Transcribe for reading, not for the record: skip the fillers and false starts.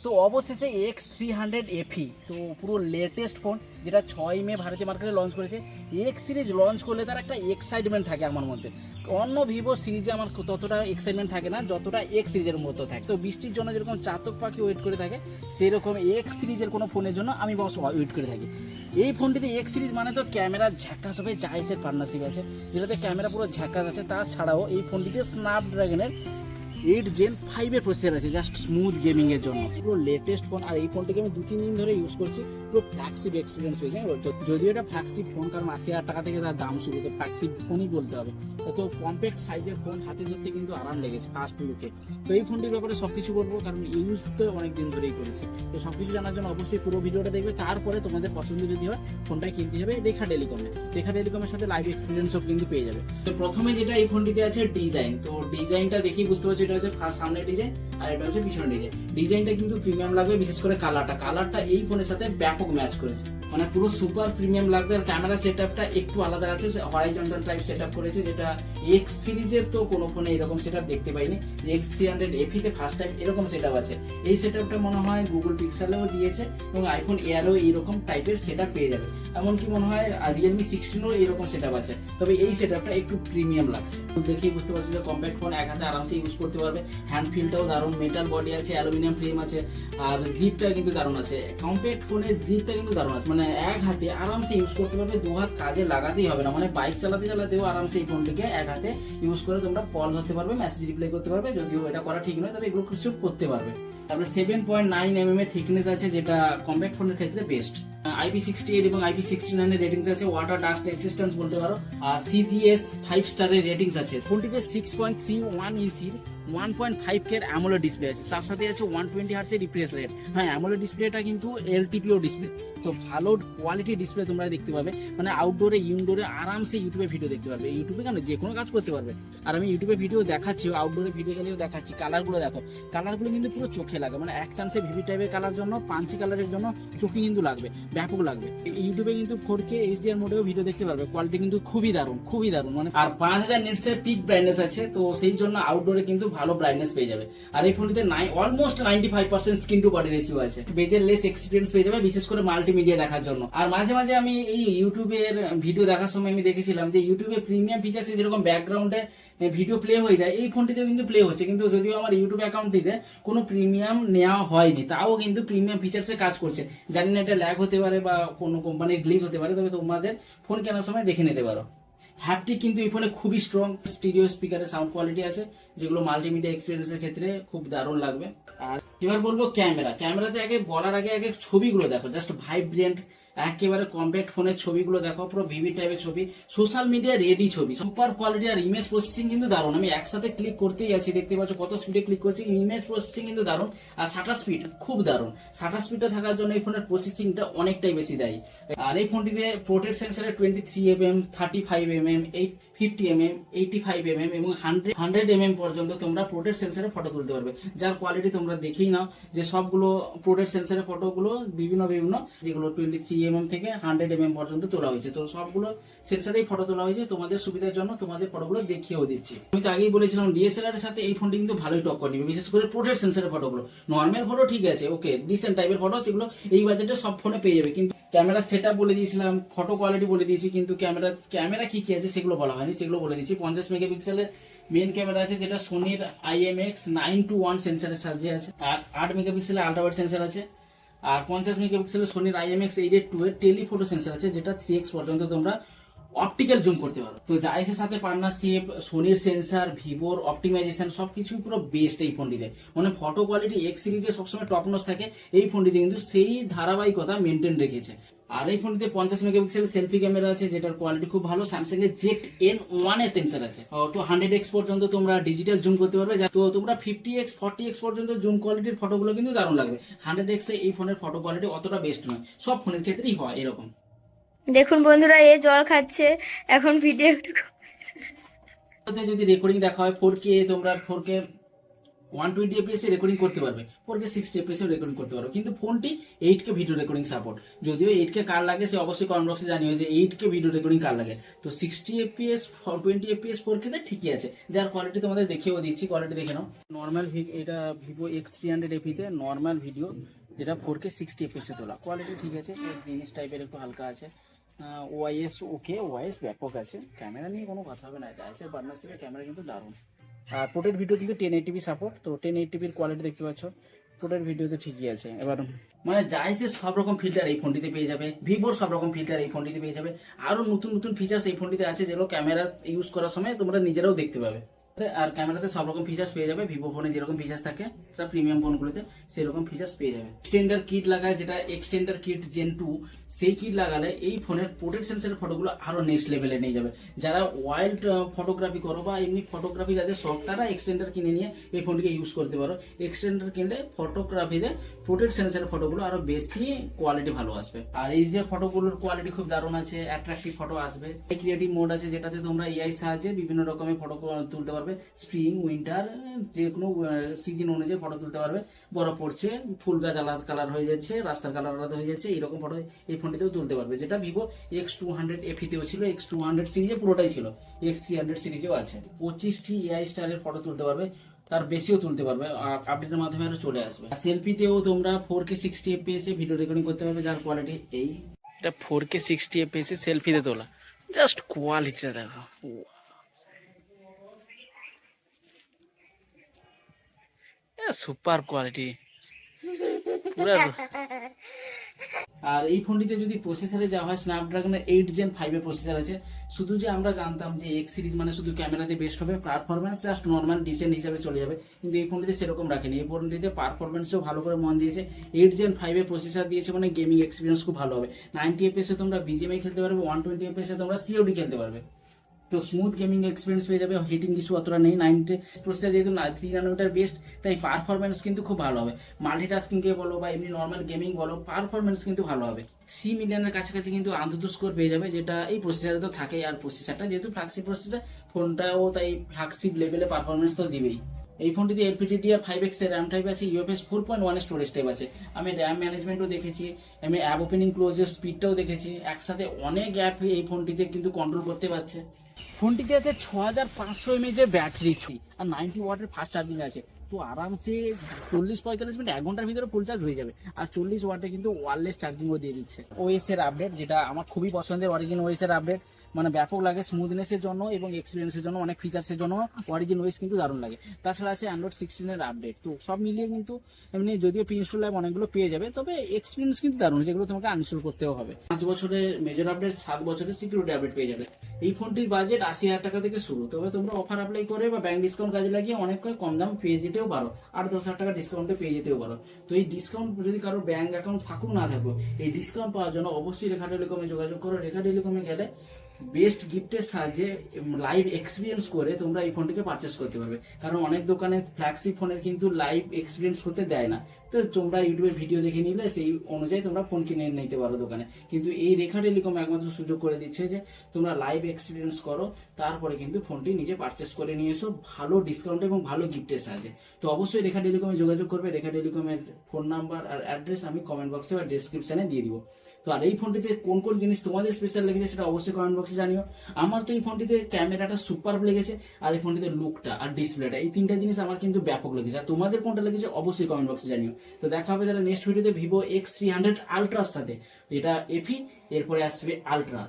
তো অবশেষে X300 FE তো পুরো লেটেস্ট ফোন, যেটা 6 মে ভারতীয় মার্কেটে লঞ্চ করেছে। এক্স সিরিজ লঞ্চ করলে তার একটা এক্সাইটমেন্ট থাকে আমার মধ্যে। অন্য ভিভো সিরিজে আমার ততটা এক্সাইটমেন্ট থাকে না যতটা এক্স সিরিজের মতো থাকে। তো বৃষ্টির জন্য যেরকম চাতক পাখি ওয়েট করে থাকে, সেই রকম এক্স সিরিজের কোনো ফোনের জন্য আমি বস ওয়েট করে থাকি। এই ফোনটিতে এক্স সিরিজ মানে তো ক্যামেরা ঝ্যাকাস হবে, জাইসের পার্টনারশিপ আছে, যেটাতে ক্যামেরা পুরো ঝ্যাকাস আছে। তাছাড়াও এই ফোনটিতে স্ন্যাপড্রাগনের 8 Gen 5 এর প্রসেসর আছে, জাস্ট স্মুথ গেমিং এর জন্য। পুরো লেটেস্ট ফোন। আর এই ফোনটাকে আমি 2-3 দিন ধরে ইউজ করছি, পুরো ফ্ল্যাগশিপ এক্সপিরিয়েন্স পেয়েছি। যদিও এটা ফ্ল্যাগশিপ ফোন, কারণ 80,000 টাকা থেকে তার দাম শুরু, তো ফ্ল্যাগশিপ ফোনই বলতে হবে। তো কম্প্যাক্ট সাইজের ফোন, হাতে ধরতে কিন্তু আরাম লেগেছে ফার্স্ট লুকে। তো এই ফোনটির ব্যাপারে সবকিছু বলবো, কারণ ইউজ তো অনেক দিন ধরেই করেছি। তো সবকিছু জানার জন্য অবশ্যই পুরো ভিডিওটা দেখবে। তারপরে তোমাদের পছন্দ যদি হয় ফোনটা কিনতে যাবে রেখা টেলিকমে। রেখা টেলিকমের সাথে লাইভ এক্সপিরিয়েন্সও কিন্তু পেয়ে যাবে। তো প্রথমে যেটা এই ফোনটিতে আছে ডিজাইন, তো ডিজাইনটা দেখেই বুঝতে পারছো এটা হচ্ছে ফার্স্ট সামনে ডিজাইন আর এটা হচ্ছে পিছনের ডিজাইন। ডিজাইনটা কিন্তু প্রিমিয়াম লাগবে, বিশেষ করে কালারটা এই ফোনের সাথে ব্যাপক ম্যাচ করেছে, মানে পুরো সুপার প্রিমিয়াম লাগবে। আর ক্যামেরা সেটআপটা একটু আলাদা আছে, হরাইজন্টাল টাইপ সেটআপ করেছে, যেটা এক্স সিরিজের তো কোনো ফোনে এরকম সেটআপ দেখতে পাইনি। X300 FE তে ফার্স্ট টাইম এরকম সেটআপ আছে। এই সেটআপটা মনে হয় গুগল পিক্সেলেও দিয়েছে এবং আইফোন এয়ারও এইরকম টাইপের সেটআপ পেয়ে যাবে। এমনকি মনে হয় রিয়েলমি 16ও এইরকম সেটআপ আছে, তবে এই সেটআপটা একটু প্রিমিয়াম লাগছে। দেখেই বুঝতে পারছি যে কম্প্যাক্ট ফোন, এক হাতে আরামসে ইউজ করতে পারবে। হ্যান্ড ফিলটাও দারুণ, মেটাল বডি আছে, অ্যালুমিনিয়াম ফ্রেম আছে, আর গ্রিপটা কিন্তু দারুণ আছে। কম্প্যাক্ট ফোনের গ্রিপটা কিন্তু দারুণ আছে, মানে এক হাতে আরামসে ইউজ করতে পারবে, দু হাত কাজে লাগাতেই হবে না। মানে বাইক চালাতেও আরামসে এই ফোনটিকে এক হাতে ইউজ করে তোমরা কল ধরতে পারবে, মেসেজ রিপ্লাই করতে পারবে। যদিও এটা করা ঠিক নয়, তবে এগুলো কিছু করতে পারবে। তারপরে 7.9 এর থিকনেস আছে, যেটা কম্প্যাক্ট ফোনের ক্ষেত্রে বেস্ট। IP68 এবং IP69 এর রেটিংস আছে, ওয়াটার ডাস্ট রেজিস্ট্যান্স বলতে পারো। আর CGS 5 স্টারের রেটিংস আছে। ফোনটিতে 6.31 ইঞ্চির 1.5K অ্যামোলেড ডিসপ্লে আছে, তার সাথে আছে 120 হার্টজের রিফ্রেশ রেট। হ্যাঁ, অ্যামোলেড ডিসপ্লেটা কিন্তু LTPO ডিসপ্লে, তো ভালো কোয়ালিটি ডিসপ্লে তোমরা দেখতে পাবে। মানে আউটডোরে ইনডোরে আরামসে ইউটিউবে ভিডিও দেখতে পারবে। ইউটিউবে কেন, যে কোনো কাজ করতে পারবে। আর আমি ইউটিউবে ভিডিও দেখাচ্ছি, আউটডোরে ভিডিও গেলেও দেখাচ্ছি। কালারগুলো দেখো, কালারগুলো কিন্তু পুরো চোখে লাগে, মানে এক চান্সে ভিভি টাইপের কালার জন্য, পাঞ্চি কালারের জন্য চোখে কিন্তু লাগবে, ব্যাপক লাগবে। ইউটিউবে কিন্তু 4K HDR মোডেও ভিডিও দেখতে পারবে, কোয়ালিটি কিন্তু খুবই দারুণ মানে। আর 5000 নিটস এর পিক ব্রাইটনেস আছে, তো সেই জন্য আউটডোরে কিন্তু ভালো ব্রাইটনেস পেয়ে যাবে। আর এই ফোনটিতে almost 95% screen to body ratio আছে, বেজের লেস এক্সপিরিয়েন্স পেয়ে যাবে, বিশেষ করে মাল্টিমিডিয়া দেখার জন্য। আর মাঝে মাঝে আমি এই ইউটিউবের ভিডিও দেখার সময় আমি দেখেছিলাম যে ইউটিউবে প্রিমিয়াম ফিচার্স যেরকম ব্যাকগ্রাউন্ডে ভিডিও প্লে হয়ে যায়, এই ফোনটিতেও কিন্তু প্লে হচ্ছে। কিন্তু যদিও আমার ইউটিউব অ্যাকাউন্টটিতে কোনো প্রিমিয়াম নেওয়া হয়নি, তাও কিন্তু প্রিমিয়াম ফিচার্সে কাজ করছে। জানি না এটা ল্যাগ হতে পারে বা কোনো কোম্পানির গ্লিচ হতে পারে, তবে তোমাদের ফোন কেনার সময় দেখে নিতে পারো। হ্যাপটিক কিন্তু এই ফোনে খুবই স্ট্রং, স্টিরিও স্পিকারের সাউন্ড কোয়ালিটি আছে, যেগুলো মাল্টিমিডিয়া এক্সপিরিয়েন্সের ক্ষেত্রে খুব দারুণ লাগবে। আর এবার বলবো ক্যামেরাতে আগে বলার আগে ছবিগুলো দেখো, জাস্ট ভাইব্রেন্ট, একেবারে কম্প্যাক্ট ফোনের ছবিগুলো দেখো, পুরো ভিভি টাইপের ছবি, সোশ্যাল মিডিয়া রেডি ছবি, সুপার কোয়ালিটি। আর ইমেজ প্রসেসিং কিন্তু দারুণ, আমি একসাথে ক্লিক করতেই আছি, দেখতে পাচ্ছ কত স্পিডে ক্লিক করছি। ইমেজ প্রসেসিং কিন্তু দারুণ, আর শাটার স্পিড খুব দারুণ। শাটার স্পিডটা থাকার জন্য এই ফোনের প্রসেসিংটা অনেকটাই বেশি দেয়। আর এই ফোনটিতে portrait সেন্সরে 23mm, 35mm, 50mm, 85mm এবং 100mm পর্যন্ত তোমরা পোর্ট্রেট সেন্সরে ফটো তুলতে পারবে, যার কোয়ালিটি তোমরা দেখেই নাও যে সবগুলো পোর্ট্রেট সেন্সরের ফটোগুলো বিভিন্ন যেগুলো 23mm থেকে 100mm পর্যন্ত তোলা হয়েছে। তো সবগুলো সেন্সরেই ফটো তোলা হয়েছে, তোমাদের সুবিধার জন্য তোমাদের ফটোগুলো দেখিয়েও দিচ্ছি। আমি তো আগেই বলেছিলাম ডিএসএলআর এর সাথে এই ফোনটি কিন্তু ভালোই টক্কর দিবে, বিশেষ করে পোর্ট্রেট সেন্সরের ফটোগুলো। নর্মাল ফটো ঠিক আছে, ওকে, ডিসেন্ট টাইপের ফটো, সেগুলো এই বাজেটে সব ফোনে পেয়ে যাবে। কিন্তু ক্যামেরা সেটআপ বলে দিয়েছিলাম, ফটো কোয়ালিটি বলে দিয়েছি, কিন্তু ক্যামেরা কি আছে সেগুলো বলা হয়নি, সেগুলো বলে দিয়েছি। 50 মেগাপিক্সেলের মেন ক্যামেরা আছে, যেটা সোনির IMX921 সেন্সরের সাহায্যে আছে। আর 8 মেগাপিক্সেলের আল্ট্রাওয়াইড সেন্সর আছে। আর 50 মেগাপিক্সেলের সোনির IMX882 এর টেলিফটো সেন্সর আছে, যেটা 3x পর্যন্ত তোমরা অপটিক্যাল জুম করতে পারো। তো জাইসের সাথে পার্টনারশিপ, সোনির সেন্সর, ভিভোর অপটিমাইজেশন সবকিছু পুরো বেস্ট এই ফোনটিতে। মানে ফটো কোয়ালিটি এক্স সিরিজে সবসময় টপ নচ থাকে, এই ফোনটিতে কিন্তু সেই ধারাবাহিকতা মেনটেন রেখেছে। আর এই ফোনটিতে 50 মেগাপিক্সেল সেলফি ক্যামেরা আছে, যেটার কোয়ালিটি খুব ভালো। স্যামসাং এর ZN1 এর সেন্সর আছে, তো 100x পর্যন্ত তোমরা ডিজিটাল জুম করতে পারবে। তো তোমরা 50x 40x পর্যন্ত জুম কোয়ালিটির ফটোগুলো কিন্তু দারুণ লাগবে। 100x এ এই ফোনের ফটো কোয়ালিটি অতটা বেস্ট নয়, সব ফোনের ক্ষেত্রেই হয় এরকম। দেখুন বন্ধুরা, এ জল খাচ্ছে এখন ভিডিও একটু। যদি রেকর্ডিং দেখা হয় 4K, তোমরা 4K 120 fps এ রেকর্ডিং করতে পারবে, 4K 60 fps এ রেকর্ডিং করতে পারবে, কিন্তু ফোনটি 8K ভিডিও রেকর্ডিং সাপোর্ট। যদিও 8K কার লাগে সে অবশ্যই কমেন্ট বক্সে জানিয়ে যে 8K ভিডিও রেকর্ডিং কার লাগে। তো 60 fps 20 fps 4K তে ঠিকই আছে, যার কোয়ালিটি তোমাদের দেখিয়েও দিচ্ছি, কোয়ালিটি দেখে নাও। নর্মাল এটা Vivo X300 FE তে নর্মাল ভিডিও যেটা 4K 60 fps এ তোলা, কোয়ালিটি ঠিক আছে, গ্রিনিশ টাইপের একটু হালকা আছে। ওয়াইএস ওকে, ওয়াইএস ব্যাপক আছে, ক্যামেরা নিয়ে কোনো কথা হবে না, জাইসের পার্টনারশিপের ক্যামেরা কিন্তু দারুণ। আর পোর্ট্রেট ভিডিও কিন্তু 1080p সাপোর্ট, তো 1080pর কোয়ালিটি দেখতে পাচ্ছ, পোর্ট্রেট ভিডিওতে ঠিকই আছে। এবার মানে জাইসের সব রকম ফিল্টার এই ফোনটিতে পেয়ে যাবে, ভিভোর সব রকম ফিল্টার এই ফোনটিতে পেয়ে যাবে, আরো নতুন নতুন ফিচার্স এই ফোনটিতে আছে যেগুলো ক্যামেরা ইউজ করার সময় তোমরা নিজেরাও দেখতে পাবে। আর ক্যামেরাতে সব রকম ফিচার্স পেয়ে যাবে, ভিভো ফোনে যেরকম ফিচার্স থাকে প্রিমিয়াম ফোনগুলোতে সেরকম ফিচার্স পেয়ে যাবে। এক্সটেন্ডার কিট লাগায়, যেটা এক্সটেন্ডার কিট জেন 2, সেই কিট লাগালে এই ফোনের পোর্ট্রেট সেন্সরের ফটোগুলো আরো নেক্সট লেভেলে নিয়ে যাবে। যারা ওয়াইল্ড ফটোগ্রাফি করো বা এমনি ফটোগ্রাফি যাদের শখ, তারা এক্সটেন্ডার কিনে নিয়ে এই ফোনটিকে ইউজ করতে পারো। এক্সটেন্ডার কিনলে ফটোগ্রাফিতে পোর্ট্রেট সেন্সরের ফটোগুলো আরো বেশি কোয়ালিটি ভালো আসবে। আর এই যে ফটোগুলোর কোয়ালিটি খুব দারুণ আছে, অ্যাট্রাকটিভ ফটো আসবে। ক্রিয়েটিভ মোড আছে, যেটাতে তোমরা এআই সাহায্যে বিভিন্ন রকমের ফটো তুলতে পারবে, স্প্রিং উইন্টার যে কোনো সিজন অনুযায়ী ফটো তুলতে পারবে। বরফ পড়ছে, ফুল গাছ আলাদা কালার হয়ে যাচ্ছে, রাস্তার কালার আলাদা হয়ে যাচ্ছে, এইরকম ফটো এই ফোনটিতেও তুলতে পারবে, যেটা Vivo X200 FE তেও ছিল, X200 সিরিজে পুরোটাই ছিল, X300 সিরিজেও আছে। 25টি এআই স্টারের ফটো তুলতে পারবে, তার বেশিও তুলতে পারবে, আপডেটের মাধ্যমে আরো চলে আসবে। সেলফিতেও তোমরা 4K 60 fps এ ভিডিও রেকর্ডিং করতে পারবে, যার কোয়ালিটি এই, এটা 4K 60 fps এ সেলফিতে তোলা, জাস্ট কোয়ালিটিটা দেখো, সুপার কোয়ালিটি পুরো। আর এই ফোনটিতে যদি প্রসেসরে যাওয়া হয়, স্ন্যাপড্রাগনের 8 Gen 5 এর প্রসেসর আছে। শুধু যে আমরা জানতাম যে এক্স সিরিজ মানে শুধু ক্যামেরাতে বেস্ট হবে, পারফরমেন্স জাস্ট নর্মাল ডিসেন্ট হিসাবে চলে যাবে, কিন্তু এই ফোনটিতে সেরকম রাখেনি। এই ফোনটিতে পারফরমেন্সও ভালো করে মন দিয়েছে, 8 Gen 5 এর প্রসেসর দিয়েছে, মানে গেমিং এক্সপিরিয়েন্স খুব ভালো হবে। 90 fps এ তোমরা বিজিএমআই খেলতে পারবে, 120 fps এ তোমরা সিওডি খেলতে পারবে, তো স্মুথ গেমিং এক্সপিরিয়েন্স পেয়ে যাবে। হিটিং ইস্যু অতটা নেই, 90 প্রসেসর যেহেতু 3 নানোমিটার বেস্ট, তাই পারফরমেন্স কিন্তু খুব ভালো হবে। মাল্টিটাস্কিং কে বলো বা এমনি নর্মাল গেমিং বলো, পারফরমেন্স কিন্তু ভালো হবে। 3 মিলিয়নের কাছাকাছি কিন্তু আন্তর্জাতিক স্কোর পেয়ে যাবে, যেটা এই প্রসেসরে তো থাকেই। আর প্রসেসরটা যেহেতু ফ্ল্যাগশিপ প্রসেসর, ফোনটাও তাই ফ্ল্যাগশিপ লেভেলে পারফরমেন্স তো দিবেই। এই ফোনটিতে LPDDR5X এর র্যাম টাইপ আছে, UFS 4.1 এর স্টোরেজ টাইপ আছে। আমি র্যাম ম্যানেজমেন্টও দেখেছি, আমি অ্যাপ ওপেনিং ক্লোজের স্পিডটাও দেখেছি, একসাথে অনেক অ্যাপ এই ফোনটিতে কিন্তু কন্ট্রোল করতে পারছে। ফোনটিতে আছে 6500 mAh এর ব্যাটারি, আর 90 ওয়াটের ফাস্ট চার্জিং আছে, তো আরামসে 40-45 মিনিট 1 ঘন্টার ভিতরে ফুল চার্জ হয়ে যাবে। আর 40 ওয়াটে কিন্তু ওয়্যারলেস চার্জিংও দিয়ে দিচ্ছে। ওএস এর আপডেট, যেটা আমার খুবই পছন্দের, অরিজিন ওএস এর আপডেট, মানে ব্যাপক লাগে স্মুথনেসের জন্য এবং এক্সপিরিয়েন্সের জন্য, অনেক ফিচার্সের জন্য অরিজিন ওএস কিন্তু দারুণ লাগে। তাছাড়া আছে Android 16 এর আপডেট, তো সব মিলিয়ে কিন্তু এমনি যদিও প্রিইনস্টল অ্যাপ অনেকগুলো পেয়ে যাবে, তবে এক্সপিরিয়েন্স কিন্তু দারুণ, যেগুলো তোমাকে আনইনস্টল করতেও হবে। 5 বছরের মেজর আপডেট, 7 বছরের সিকিউরিটি আপডেট পেয়ে যাবে। এই ফোনটির বাজেট 80,000 টাকা থেকে শুরু, তবে তোমরা অফার অ্যাপ্লাই করে বা ব্যাংক ডিসকাউন্ট কাজে লাগিয়ে অনেক কম দাম পেয়ে যেতেও পারো, 8-10,000 টাকা ডিসকাউন্টে পেয়ে যেতেও পারো। তো এই ডিসকাউন্ট যদি কারো ব্যাংক অ্যাকাউন্ট থাকুক না থাকুক, এই ডিসকাউন্ট পাওয়ার জন্য অবশ্যই রেখা টেলিকমে যোগাযোগ করো। রেখা টেলিকমে গেলে বেস্ট গিফটের সাহায্যে লাইভ এক্সপিরিয়েন্স করে তোমরা এই ফোনটিকে পারচেস করতে পারবে, কারণ অনেক দোকানে ফ্ল্যাগশিপ ফোনের কিন্তু লাইভ এক্সপিরিয়েন্স করতে দেয় না। তো তোমরা ইউটিউবে ভিডিও দেখে নিলে সেই অনুযায়ী তোমরা ফোন কিনে নিতে পারো দোকানে, কিন্তু এই রেখা টেলিকম একমাত্র সুযোগ করে দিচ্ছে যে তোমরা লাইভ এক্সপিরিয়েন্স করো, তারপরে কিন্তু ফোনটি নিজে পারচেস করে নিয়ে এসো ভালো ডিসকাউন্ট এবং ভালো গিফটের সাহায্যে। তো অবশ্যই রেখা টেলিকমে যোগাযোগ করবে। রেখা টেলিকমের ফোন নাম্বার আর অ্যাড্রেস আমি কমেন্ট বক্সে বা ডেসক্রিপশনে দিয়ে দিব। তো আর এই ফোনটিতে কোন কোন জিনিস তোমাদের স্পেশাল লেগেছে সেটা অবশ্যই কমেন্ট বক্সে জানিও। আমার তো এই ফোনটিতে ক্যামেরাটা সুপার লেগেছে, আর এই ফোনটিতে লুকটা আর ডিসপ্লেটা, এই 3টা জিনিস আমার কিন্তু ব্যাপক লেগেছে। আর তোমাদের কোনটা লেগেছে অবশ্যই কমেন্ট বক্সে জানিও। তো দেখা হবে তাহলে নেক্সট ভিডিওতে Vivo X300 Ultraর সাথে। এটা FE, এরপরে আসবে আলট্রা।